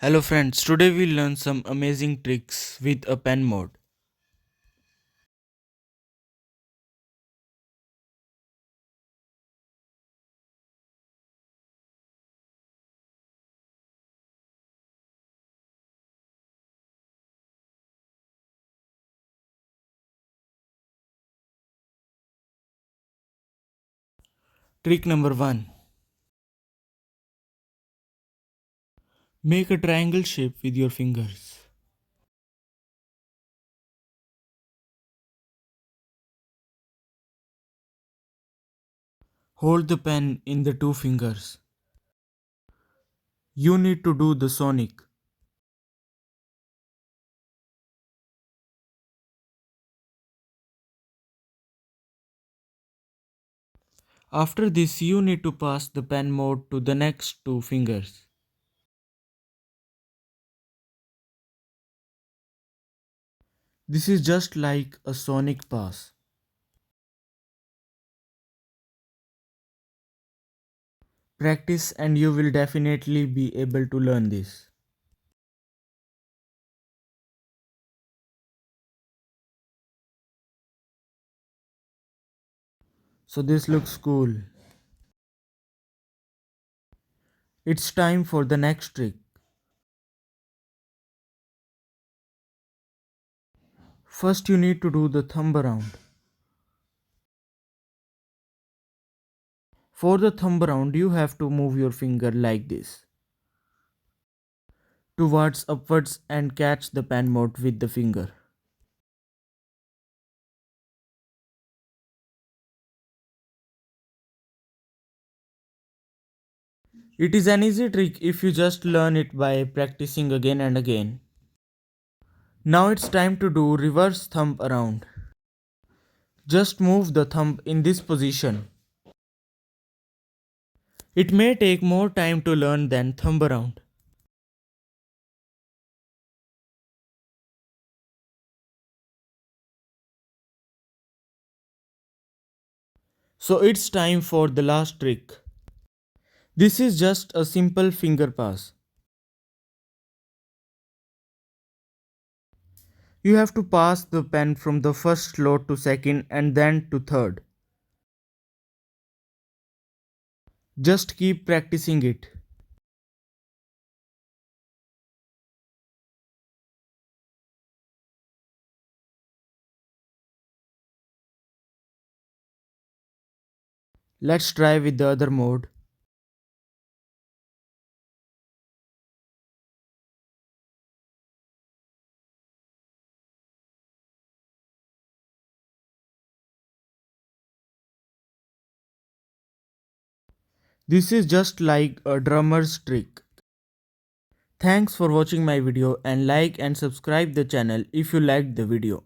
Hello friends, today we'll learn some amazing tricks with a pen mode. Trick number 1. Make a triangle shape with your fingers. Hold the pen in the two fingers. You need to do the sonic. After this, you need to pass the pen mode to the next two fingers. This is just like a sonic pass. Practice and you will definitely be able to learn this. So this looks cool. It's time for the next trick. First you need to do the thumb around. For the thumb round, you have to move your finger like this, towards upwards and catch the pen mode with the finger. It is an easy trick if you just learn it by practicing again and again. Now it's time to do reverse thumb around. Just move the thumb in this position. It may take more time to learn than thumb around. So it's time for the last trick. This is just a simple finger pass. You have to pass the pen from the first slot to second and then to third. Just keep practicing it. Let's try with the other mode. This is just like a drummer's trick. Thanks for watching my video and like and subscribe the channel if you liked the video.